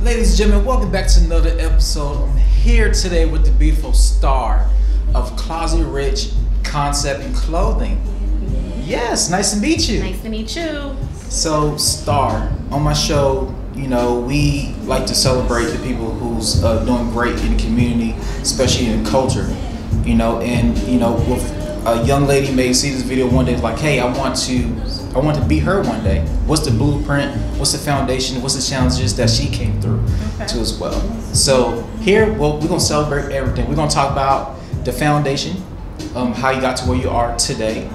Ladies and gentlemen, welcome back to another episode. I'm here today with the beautiful Starr of Closet Rich Concept and Clothing. Yes, nice to meet you. Nice to meet you. So, Starr, on my show, we like to celebrate the people who's doing great in the community, especially in culture. With a young lady may see this video one day like, hey, I want to be her one day. What's the blueprint? What's the foundation? What's the challenges that she came through to as well? So here, we're gonna celebrate everything. We're gonna talk about the foundation, how you got to where you are today,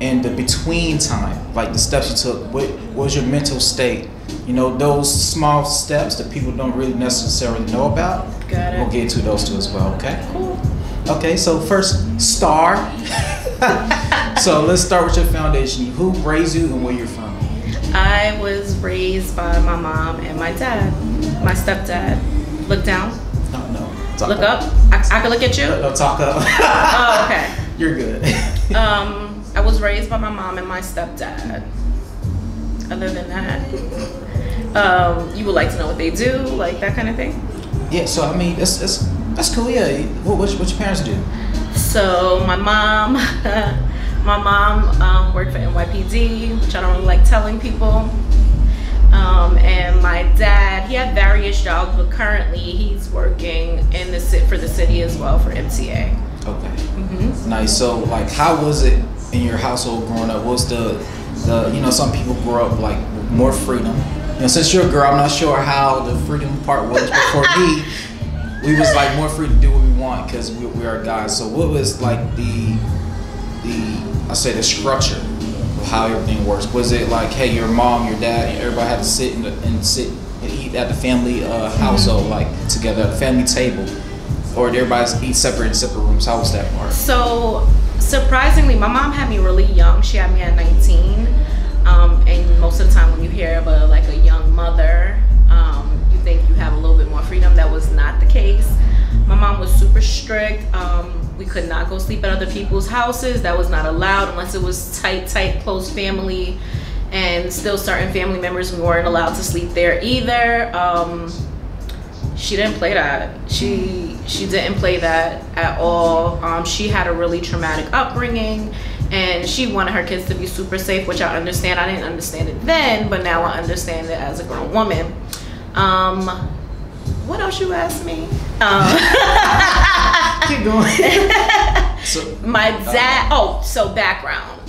and the between time, like the steps you took. What was your mental state? Those small steps that people don't really necessarily know about. Got it. We'll get into those too as well. Okay. Cool. Okay. So first, Starr. So let's start with your foundation. Who raised you and where you're from? I was raised by my mom and my dad, my stepdad. Look down. No. Look up. I can look at you. No, talk up. Oh, okay. You're good. I was raised by my mom and my stepdad. Other than that, you would like to know what they do, like that kind of thing? Yeah. So I mean, that's cool. Yeah. What your parents do? So my mom worked for NYPD, which I don't really like telling people. And my dad, he had various jobs, but currently he's working for the city as well for MTA. Okay. Mm-hmm. Nice. So like, how was it in your household growing up? What's the some people grow up like with more freedom. Since you're a girl, I'm not sure how the freedom part was, but for me, we was like more free to do what we want because we are guys. So what was like the structure of how everything works? Was it like, hey, your mom, your dad, and everybody had to sit and eat at the family household, like together at the family table, or did everybody eat separate in separate rooms? How was that part? So surprisingly, my mom had me really young. She had me at 19. And most of the time when you hear of a young mother, you think you have a little bit more freedom. That was not the case. My mom was super strict. We could not go sleep at other people's houses. That was not allowed unless it was tight, close family. And still certain family members, we weren't allowed to sleep there either. She didn't play that. She didn't play that at all. She had a really traumatic upbringing, and she wanted her kids to be super safe, which I understand. I didn't understand it then, but now I understand it as a grown woman. What else you asked me? Keep going. So my dad. So background.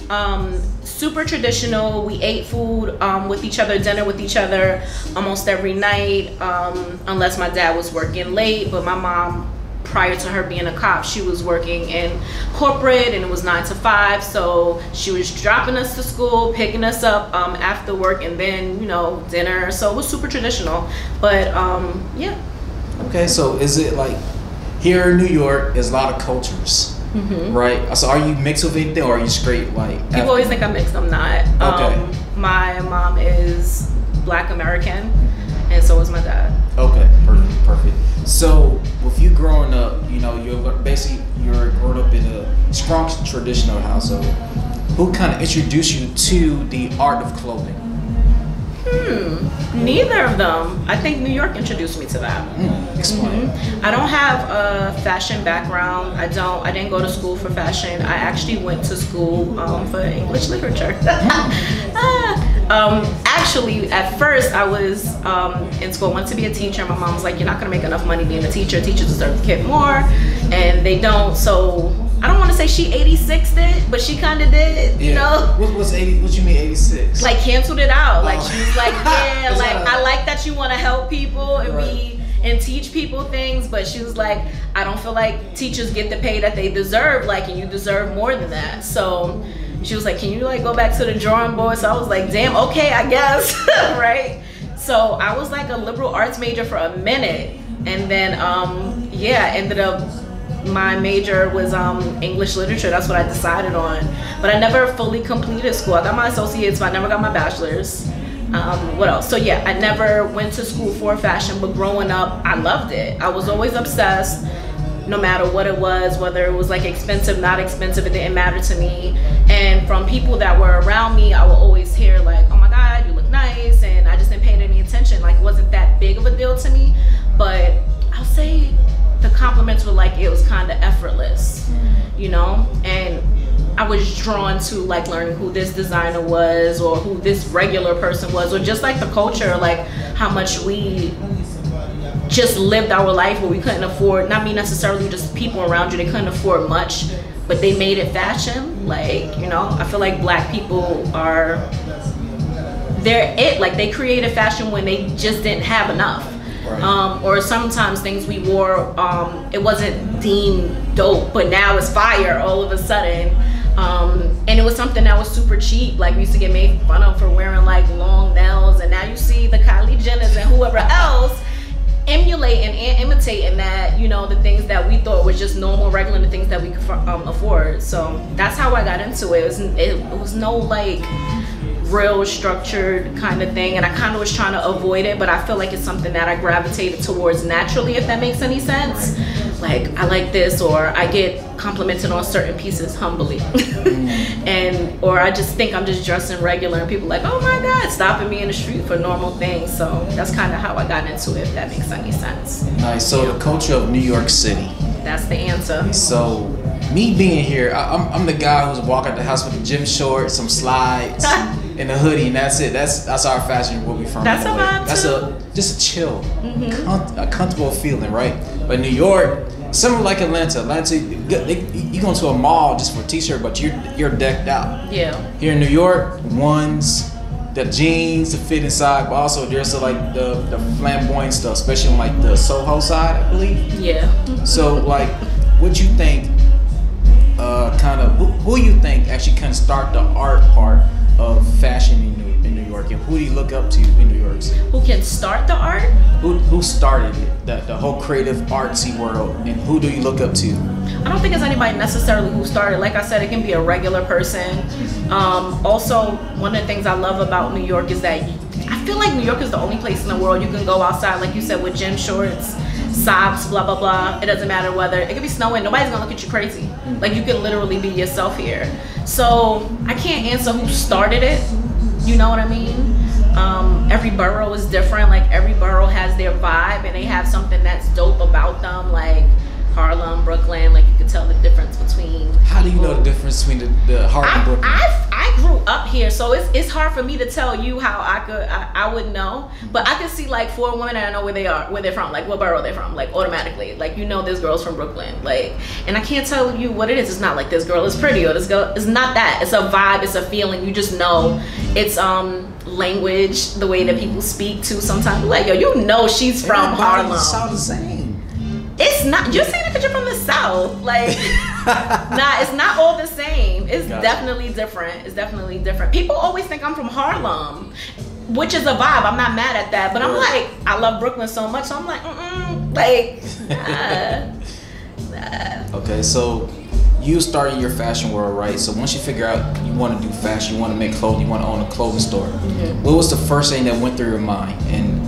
Super traditional. We ate food with each other, dinner with each other almost every night, unless my dad was working late. But my mom, prior to her being a cop, she was working in corporate, and it was 9 to 5. So she was dropping us to school, picking us up after work, and then dinner. So it was super traditional. But yeah. Okay, so is it like here in New York? There's a lot of cultures. Mm-hmm. Right. So are you mixed with anything, or are you straight like? People always think I'm mixed. I'm not. Okay. My mom is Black American, and so is my dad. Okay. Perfect. So with you growing up, you're growing up in a strong traditional household. Who kind of introduced you to the art of clothing? Neither of them. I think New York introduced me to that. Explain. I don't have a fashion background. I didn't go to school for fashion. I actually went to school for English literature. Actually, at first I was in school. I wanted to be a teacher. My mom was like, "You're not gonna make enough money being a teacher. Teachers deserve to get more," and they don't. So I don't want to say she 86'd it, but she kind of did. What's 80? What you mean 86? Like canceled it out. Like she was like, yeah, like I like that you want to help people and teach people things, but she was like, I don't feel like teachers get the pay that they deserve, and you deserve more than that. So she was like, can you go back to the drawing board? So I was like, damn, okay, I guess. Right. So I was like a liberal arts major for a minute, and then ended up my major was English literature. That's what I decided on, but I never fully completed school. I got my associates, but I never got my bachelor's. What else? So yeah, I never went to school for fashion, but growing up, I loved it. I was always obsessed, no matter what it was, whether it was expensive, not expensive, it didn't matter to me. And from people that were around me, I would always hear oh my God, you look nice, and I just didn't pay it any attention. It wasn't that big of a deal to me. effortless, you know? And I was drawn to like learning who this designer was or who this regular person was, or just like the culture, like how much we just lived our life where we couldn't afford, not me necessarily, just people around you, they couldn't afford much, but they made it fashion. Like, you know, I feel like black people are, they're it, like they created fashion when they just didn't have enough. Right. Or sometimes things we wore, it wasn't deemed dope, but now it's fire all of a sudden. And it was something that was super cheap. Like we used to get made fun of for wearing like long nails, and now you see the Kylie Jenners and whoever else emulating and imitating that, you know, the things that we thought was just normal, regular, the things that we could afford. So that's how I got into it. It was no like real structured kind of thing, and I kind of was trying to avoid it, but I feel like it's something that I gravitated towards naturally, if that makes any sense. Like I like this, or I get complimented on certain pieces humbly, and or I just think I'm just dressing regular, and people are like, oh my God, stopping me in the street for normal things. So that's kind of how I got into it, if that makes any sense. Nice. So the culture of New York City. That's the answer. So me being here, I'm the guy who's walking out the house with the gym shorts, some slides, and a hoodie, and that's it. That's our fashion where we from. That's anyway. That's just a chill, a comfortable feeling, right? But New York, similar like Atlanta, you go to a mall just for a t-shirt, but you're decked out. Yeah. Here in New York, the jeans to fit inside, but also there's like the flamboyant stuff, especially on like the Soho side, I believe. Yeah. So like, what you think? Who you think actually can start the art part of fashion in New York, and who do you look up to in New York? Who can start the art? Who started it, the whole creative artsy world, and who do you look up to? I don't think it's anybody necessarily who started. Like I said, it can be a regular person. Also, one of the things I love about New York is that I feel like New York is the only place in the world you can go outside, like you said, with gym shorts, socks, blah blah blah. It doesn't matter whether it could be snowing, nobody's gonna look at you crazy. Like you can literally be yourself here. So I can't answer who started it, you know what I mean? Every borough is different. Like every borough has their vibe, and they have something that's dope about them. Like Harlem, Brooklyn, like you can tell the difference between How do you know the difference between the Harlem and Brooklyn? I grew up here, so it's hard for me to tell you how I would know, but I can see like 4 women and I know where they're from, like what borough they're from, like automatically. Like you know this girl's from Brooklyn, like, and I can't tell you what it is. It's not like this girl is pretty or this girl is not that. It's a vibe, it's a feeling. You just know. It's language, the way that people speak to sometimes. Like yo, you know she's from Harlem. Sound the same. It's not. You're saying it because you're from the South. Like, nah, it's not all the same. It's definitely different. It's definitely different. People always think I'm from Harlem, which is a vibe. I'm not mad at that. But I'm like, I love Brooklyn so much. So I'm like, nah. Okay, so you started your fashion world, right? So once you figure out you want to do fashion, you want to make clothing, you want to own a clothing store. What was the first thing that went through your mind, and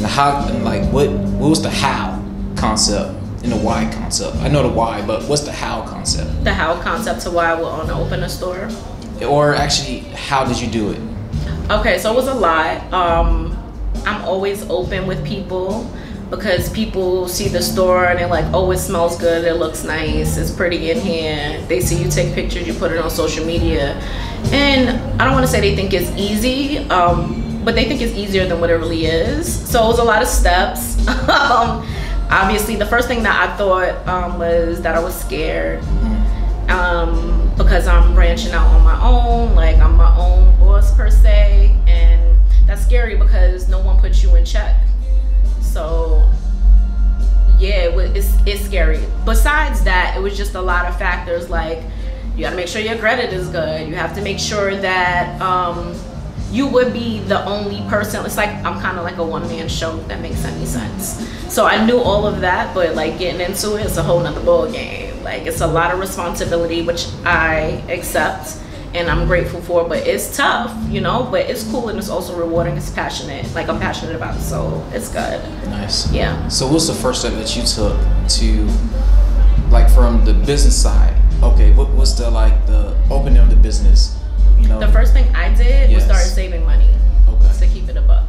how, and like what was the how concept and the why concept? I know the why, but what's the how concept? The how concept to why I would want to open a store? Or actually, how did you do it? Okay, so it was a lot. I'm always open with people because people see the store and they're like, oh, it smells good, it looks nice, it's pretty in here. They see you take pictures, you put it on social media. And I don't want to say they think it's easy, but they think it's easier than what it really is. So it was a lot of steps. Obviously, the first thing that I thought was that I was scared because I'm branching out on my own, like I'm my own boss per se, and that's scary because no one puts you in check. So yeah, it's scary. Besides that, it was just a lot of factors, like you gotta make sure your credit is good. You have to make sure that you would be the only person. It's like I'm kind of like a one-man show, if that makes any sense. So I knew all of that, but like getting into it, it's a whole nother ball game. Like it's a lot of responsibility, which I accept and I'm grateful for, but it's tough, you know, but it's cool and it's also rewarding. It's passionate, like I'm passionate about it, so it's good. Nice. Yeah. So what's the first step that you took to, like from the business side? Okay, what was the opening of the business? You know, the first thing I did was start saving money. Okay. To keep it a buck.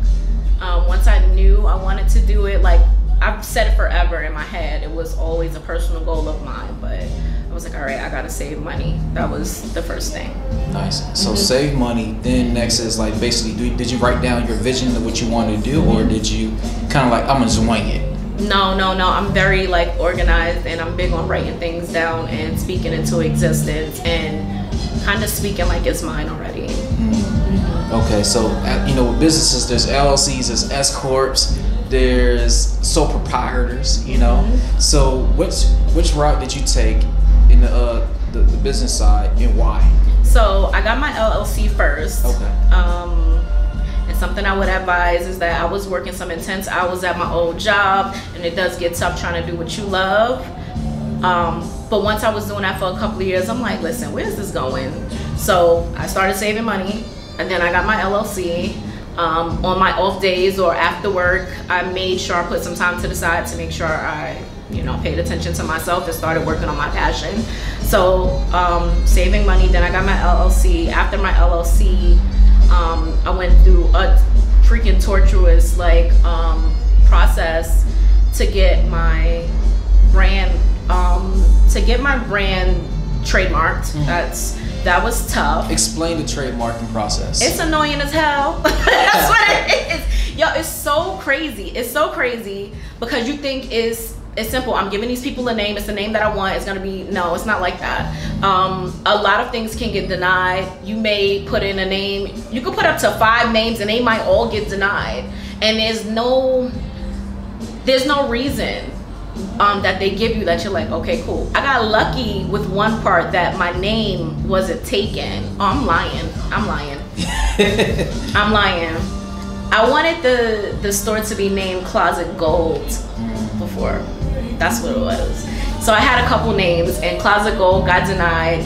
Once I knew I wanted to do it, like I've said it forever, ever in my head. It was always a personal goal of mine, but I was like, all right, I gotta save money. That was the first thing. Nice. So save money. Then next is like basically, did you write down your vision of what you wanted to do, or did you kind of like, I'm gonna just wing it? No. I'm very like organized, and I'm big on writing things down and speaking into existence and kind of speaking like it's mine already. Okay, so you know, with businesses, there's LLCs, there's S corps, there's sole proprietors. You know, so which route did you take in the business side, and why? So I got my LLC first. Okay. And something I would advise is that I was working some intense hours at my old job, and it does get tough trying to do what you love. But once I was doing that for a couple of years, I'm like, listen, where's this going? So I started saving money, and then I got my LLC. On my off days or after work, I made sure I put some time to the side to make sure I, you know, paid attention to myself and started working on my passion. So saving money, then I got my LLC. After my LLC, I went through a freaking tortuous like process to get my brand trademarked. That was tough. Explain the trademarking process. It's annoying as hell. That's what it is. Yo, it's so crazy. It's so crazy because you think it's simple. I'm giving these people a name. It's the name that I want. It's gonna be, no, it's not like that. A lot of things can get denied. You may put in a name. You could put up to 5 names and they might all get denied. And there's no reason that they give you that you're like, okay, cool. I got lucky with one part that my name wasn't taken. Oh, I'm lying. I'm lying. I wanted the store to be named Closet Gold before. That's what it was. So I had a couple names, and Closet Gold got denied,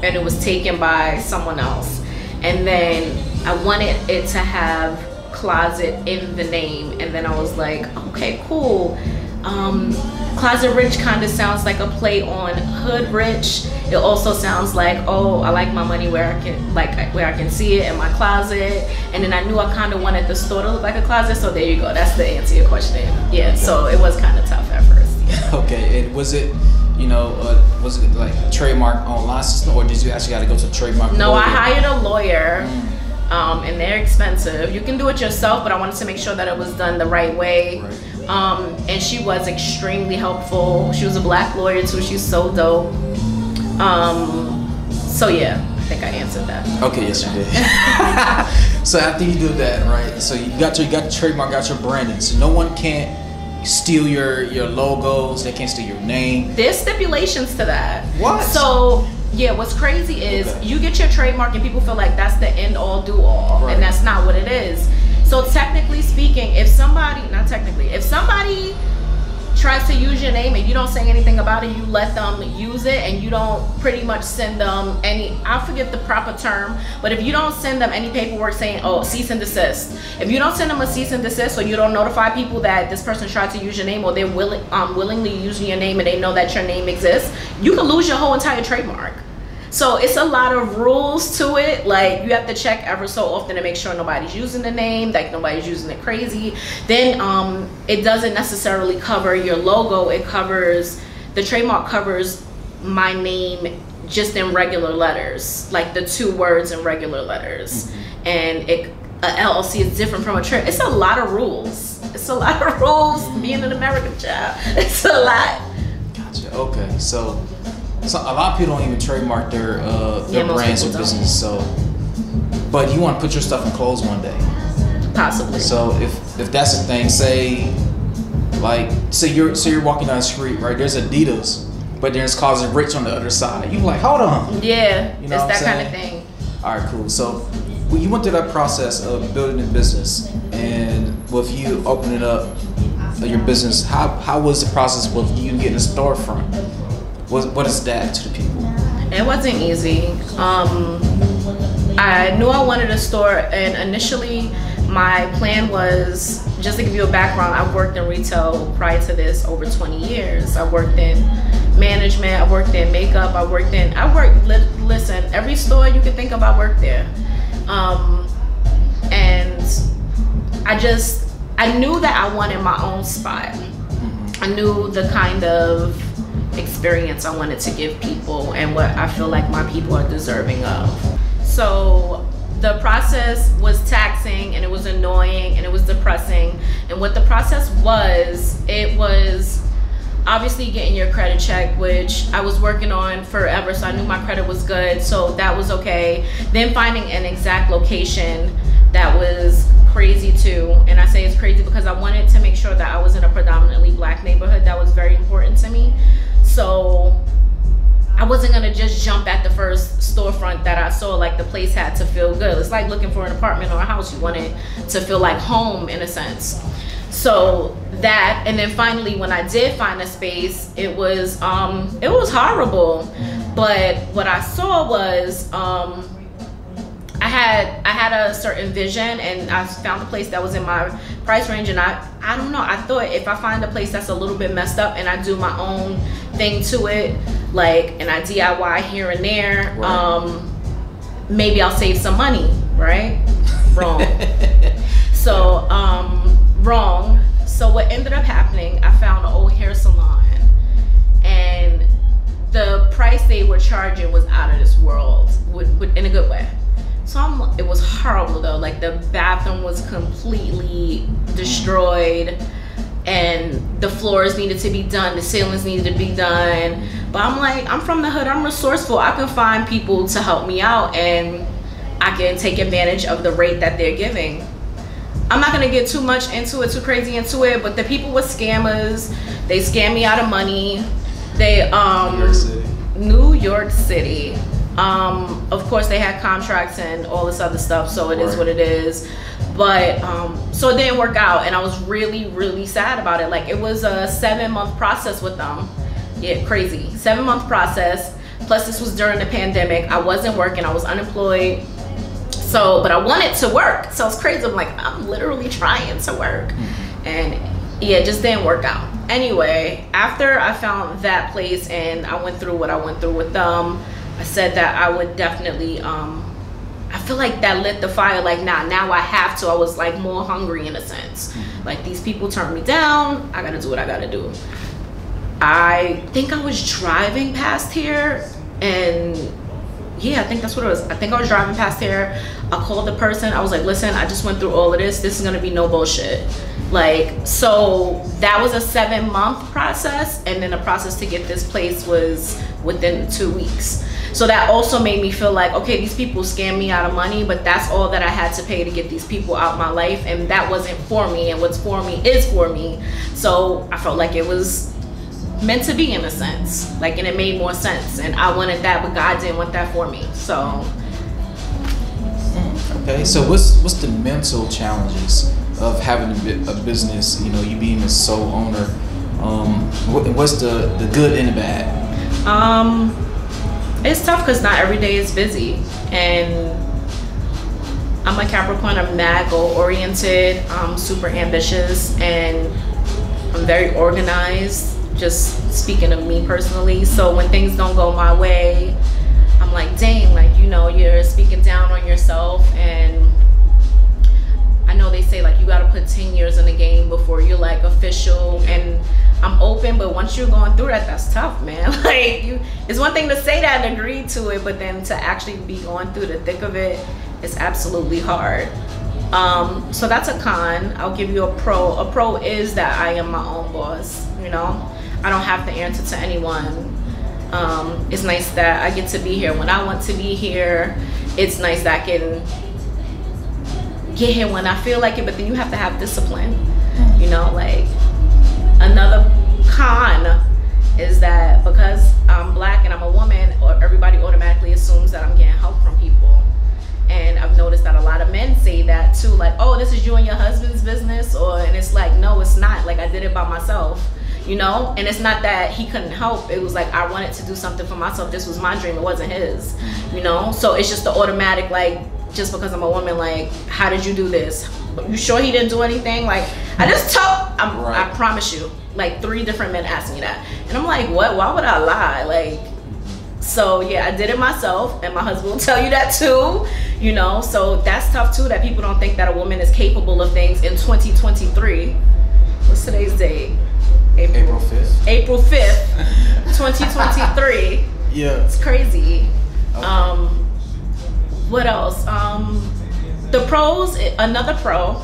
and it was taken by someone else. And then I wanted it to have Closet in the name, and then I was like, okay, cool. Closet Rich kind of sounds like a play on Hood Rich. It also sounds like, oh, I like my money where I can see it in my closet. And then I knew I kind of wanted the store to look like a closet. So there you go. That's the answer to your question. Yeah. Okay. So it was kind of tough at first. Yeah. Okay. And was it like a trademark online system, or did you actually got to go to a trademark? No, I hired a lawyer. And they're expensive. You can do it yourself, but I wanted to make sure that it was done the right way. Right. And she was extremely helpful. She was a Black lawyer too. She's so dope. So yeah, I think I answered that. Okay, yes you did. So after you do that, right? So you got your trademark, got your branding. So no one can't steal your logos. They can't steal your name. There's stipulations to that. What? So yeah, what's crazy is you get your trademark and people feel like that's the end all do all, right. And that's not what it is. So technically speaking, if somebody tries to use your name and you don't say anything about it, you let them use it, and you don't pretty much send them any, I forget the proper term, but if you don't send them any paperwork saying, oh, cease and desist, if you don't send them a cease and desist, or you don't notify people that this person tried to use your name, or they're willingly using your name and they know that your name exists, you can lose your whole entire trademark. So it's a lot of rules to it. Like you have to check ever so often to make sure nobody's using the name, like nobody's using it crazy. Then it doesn't necessarily cover your logo. It covers, the trademark covers my name just in regular letters, like the 2 words in regular letters. And a LLC is different from a trade. It's a lot of rules. It's a lot of rules being an American child. It's a lot. Gotcha. Okay. So a lot of people don't even trademark their brands or business. So, but you want to put your stuff in clothes one day. Possibly. So if that's the thing, say you're walking down the street, right? There's Adidas, but there's Closet Rich on the other side. You like, hold on. Yeah, you know it's that kind of thing. All right, cool. So when you went through that process of building a business, and with you opening up your business, how was the process with you getting a storefront? What is that to the people? It wasn't easy. I knew I wanted a store, and initially my plan was, just to give you a background, I've worked in retail prior to this over 20 years. I worked in management, I worked in makeup, listen, every store you can think of, I worked there. And I knew that I wanted my own spot. I knew the kind of experience I wanted to give people and what I feel like my people are deserving of. So the process was taxing and it was annoying and it was depressing. And what the process was, it was obviously getting your credit check, which I was working on forever, so I knew my credit was good, so that was okay. Then finding an exact location that was crazy too, and I say it's crazy because I wanted to make sure that I was in a predominantly black neighborhood. That was very important to me. So I wasn't gonna just jump at the first storefront that I saw. Like, the place had to feel good. It's like looking for an apartment or a house. You want it to feel like home in a sense. So that, and then finally when I did find a space, it was horrible. But what I saw was I had a certain vision, and I found a place that was in my price range, and I don't know, I thought if I find a place that's a little bit messed up and I do my own thing to it, like, and I DIY here and there, right, maybe I'll save some money, right? Wrong. So wrong. So what ended up happening, I found an old hair salon, and the price they were charging was out of this world, in a good way. So it was horrible though. Like, the bathroom was completely destroyed, and the floors needed to be done, the ceilings needed to be done. But I'm like, I'm from the hood, I'm resourceful. I can find people to help me out, and I can take advantage of the rate that they're giving. I'm not gonna get too much into it, too crazy into it, but the people were scammers. They scammed me out of money. They New York City. Of course they had contracts and all this other stuff, so it is what it is. But so it didn't work out, and I was really, really sad about it. Like, it was a 7-month process with them. Yeah, crazy. 7-month process. Plus this was during the pandemic. I wasn't working, I was unemployed. So, but I wanted to work. So it's crazy. I'm like, I'm literally trying to work. And yeah, it just didn't work out. Anyway, after I found that place and I went through what I went through with them, I said that I would definitely, I feel like that lit the fire. Like, now I have to. I was like more hungry in a sense. Like, these people turned me down. I gotta do what I gotta do. I think I was driving past here, and yeah, I think that's what it was. I think I was driving past here. I called the person. I was like, listen, I just went through all of this. This is gonna be no bullshit. Like, so that was a 7-month process, and then the process to get this place was within 2 weeks. So that also made me feel like, okay, these people scammed me out of money, but that's all that I had to pay to get these people out my life, and that wasn't for me, and what's for me is for me. So I felt like it was meant to be in a sense, like, and it made more sense, and I wanted that, but God didn't want that for me. So okay, so what's the mental challenges of having a business, you know, you being the sole owner? What's the good and the bad? It's tough because not every day is busy, and I'm a Capricorn. I'm mad goal oriented, I'm super ambitious, and I'm very organized, just speaking of me personally. So when things don't go my way, I'm like, dang, like, you know, you're speaking down on yourself. And I know they say, like, you got to put 10 years in the game before you're like official, and I'm open, but once you're going through that, that's tough, man. Like, it's one thing to say that and agree to it, but then to actually be going through the thick of it is absolutely hard. So that's a con. I'll give you a pro. A pro is that I am my own boss, you know? I don't have to answer to anyone. It's nice that I get to be here when I want to be here. It's nice that I can get here when I feel like it, but then you have to have discipline, you know? Like, another con is that because I'm black and I'm a woman, everybody automatically assumes that I'm getting help from people. And I've noticed that a lot of men say that too, like, oh, this is you and your husband's business, and it's like, no, it's not. Like, I did it by myself, you know? And it's not that he couldn't help. It was like, I wanted to do something for myself. This was my dream. It wasn't his, you know? So it's just the automatic, like, just because I'm a woman, like, how did you do this? You sure he didn't do anything? Like, I just told, I promise you, like 3 different men asked me that. And I'm like, what? Why would I lie? Like, so yeah, I did it myself, and my husband will tell you that too, you know? So that's tough too, that people don't think that a woman is capable of things in 2023. What's today's date? April April 5th, 2023. Yeah. It's crazy. Okay. What else? The pros, another pro,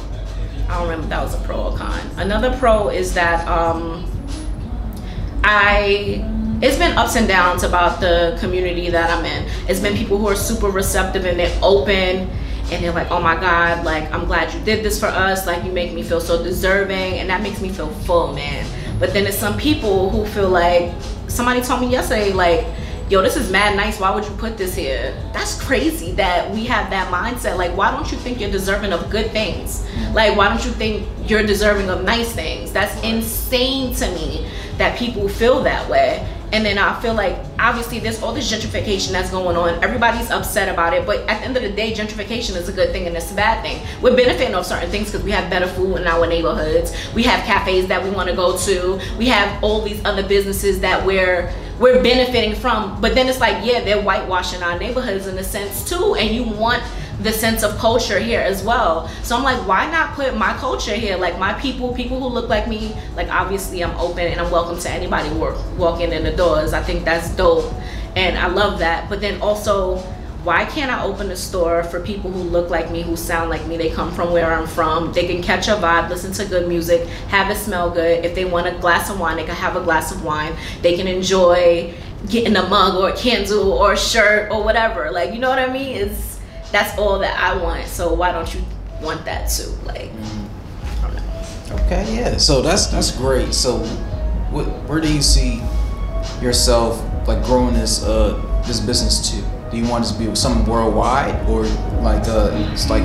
I don't remember if that was a pro or con. Another pro is that it's been ups and downs about the community that I'm in. It's been people who are super receptive and they're open and they're like, oh my God, like, I'm glad you did this for us. Like, you make me feel so deserving, and that makes me feel full, man. But then there's some people who feel like, somebody told me yesterday, like, yo, this is mad nice, why would you put this here? That's crazy that we have that mindset. Like, why don't you think you're deserving of good things? Like, why don't you think you're deserving of nice things? That's insane to me that people feel that way. And then I feel like, obviously, there's all this gentrification that's going on. Everybody's upset about it, but at the end of the day, gentrification is a good thing and it's a bad thing. We're benefiting off certain things because we have better food in our neighborhoods. We have cafes that we want to go to. We have all these other businesses that we're benefiting from. But then it's like, yeah, they're whitewashing our neighborhoods in a sense too, and you want the sense of culture here as well. So I'm like, why not put my culture here? Like, my people who look like me. Like, obviously I'm open and I'm welcome to anybody walking in the doors. I think that's dope and I love that. But then also, why can't I open a store for people who look like me, who sound like me? They come from where I'm from. They can catch a vibe, listen to good music, have it smell good. If they want a glass of wine, they can have a glass of wine. They can enjoy getting a mug or a candle or a shirt or whatever. Like, you know what I mean? That's all that I want. So why don't you want that too? Like, I don't know. Okay, yeah. So that's great. So, where do you see yourself like growing this business to? Do you want it to be something worldwide, or like it's like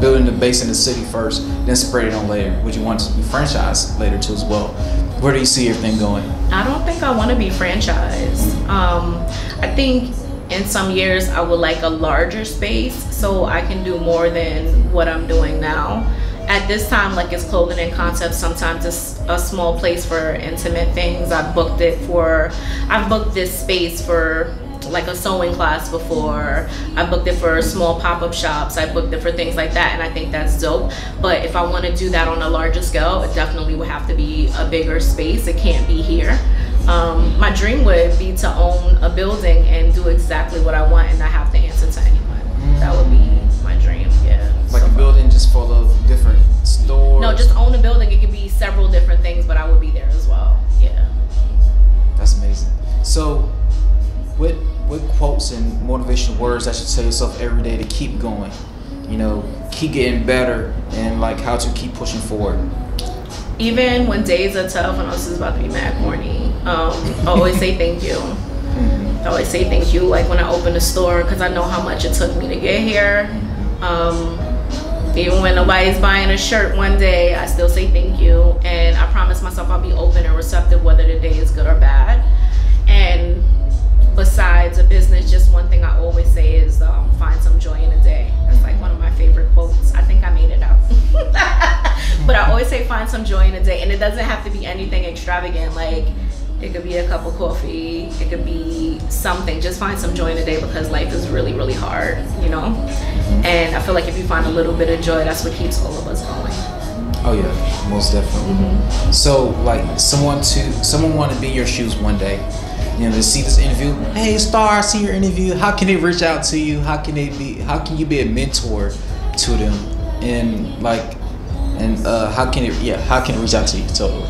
building the base in the city first, then spread it on later? Would you want it to be franchised later too as well? Where do you see everything going? I don't think I want to be franchised. I think in some years I would like a larger space so I can do more than what I'm doing now. At this time, like, it's clothing and concepts. Sometimes it's a small place for intimate things. I've booked this space for like a sewing class before. I booked it for small pop-up shops. I booked it for things like that, and I think that's dope. But if I want to do that on a larger scale, it definitely would have to be a bigger space. It can't be here. My dream would be to own a building and do exactly what I want and not have to answer to anyone. That would be my dream. Yeah. Like a building just full of different stores? No, just own a building. It could be several different things, but I would be there as well. Yeah. That's amazing. So, what quotes and motivational words I should tell yourself every day to keep going? You know, keep getting better, and like how to keep pushing forward. Even when days are tough, and this is about to be mad corny, I always say thank you. I always say thank you, like when I open the store, because I know how much it took me to get here. Even when nobody's buying a shirt one day, I still say thank you, and I promise myself I'll be open and receptive whether the day is good or bad. And besides a business, just one thing I always say is find some joy in the day. That's like one of my favorite quotes. I think I made it up. But I always say find some joy in the day, and it doesn't have to be anything extravagant. Like, it could be a cup of coffee, it could be something. Just find some joy in the day, because life is really, really hard, you know? And I feel like if you find a little bit of joy, that's what keeps all of us going. Oh yeah, most definitely. So like someone want to be in your shoes one day, you know, to see this interview. Hey Starr, I see your interview. How can they reach out to you? How can you be a mentor to them? And like, how can it reach out to you? Totally.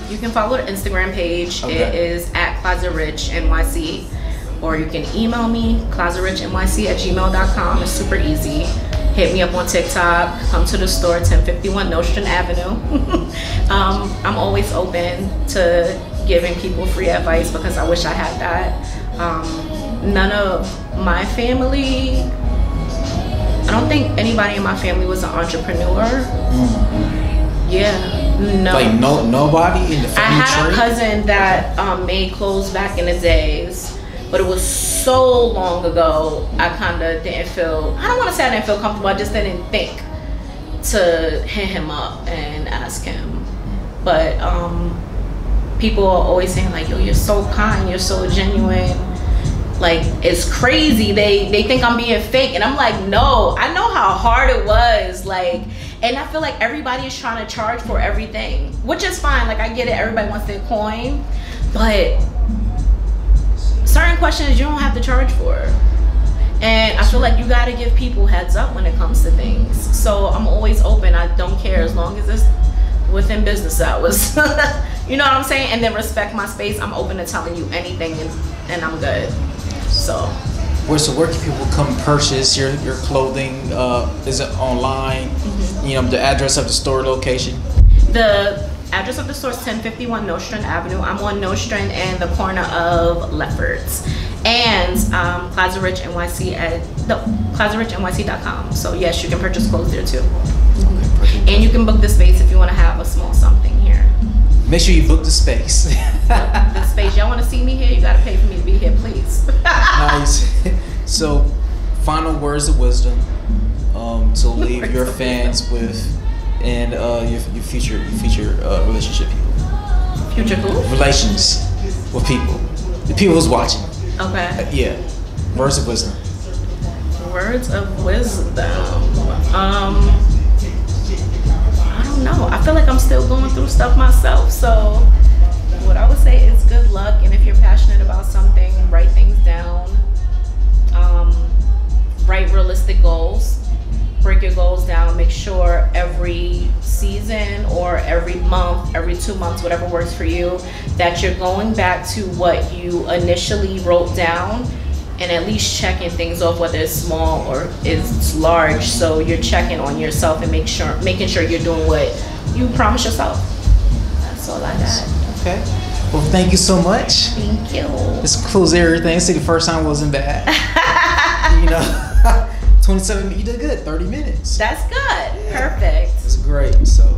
You can follow the Instagram page. Okay. It is @closetrichyc, or you can email me closetrichyc@gmail.com. It's super easy. Hit me up on TikTok. Come to the store, 1051 Nostrand Avenue. I'm always open to giving people free advice, because I wish I had that. None of my family, I don't think anybody in my family was an entrepreneur. Yeah, no. Like nobody in the family. I had a cousin that made clothes back in the days, but it was so long ago. I kind of didn't feel, I don't want to say I didn't feel comfortable, I just didn't think to hit him up and ask him. But people are always saying like, yo, you're so kind, you're so genuine. Like, it's crazy. They think I'm being fake, and I'm like, no, I know how hard it was. Like, And I feel like everybody is trying to charge for everything, which is fine. Like, I get it. Everybody wants their coin. But certain questions you don't have to charge for. And I feel like you got to give people heads up when it comes to things. So I'm always open. I don't care as long as it's within business hours. You know what I'm saying? And then respect my space. I'm open to telling you anything, and I'm good. So where can people come purchase your clothing? Is it online? You know, the address of the store location. The address of the store is 1051 Nostrand Avenue. I'm on Nostrand and the corner of Lefferts. And Plaza Rich NYC at PlazaRichNYC.com. So yes, you can purchase clothes there too. Okay, and you can book the space if you want to have a small something here. Make sure you book the space. The space. Y'all want to see me here? You got to pay for me to be here, please. Nice. So, final words of wisdom to leave your fans with, and your future relationship people. Future who? Relations with people. The people who's watching. Okay. Yeah. Words of wisdom. Words of wisdom. I don't know. I feel like I'm still going through stuff myself. So what I would say is good luck. And if you're passionate about something, write things down. Write realistic goals. Break your goals down. Make sure every season or every month, every 2 months, whatever works for you, that you're going back to what you initially wrote down and at least checking things off, whether it's small or it's large. So you're checking on yourself and making sure you're doing what you promised yourself. That's all I got. Okay. Well, thank you so much. Thank you. This concludes everything. See, the first time wasn't bad. You know, 27. You did good. 30 minutes. That's good. Perfect. It's great. So.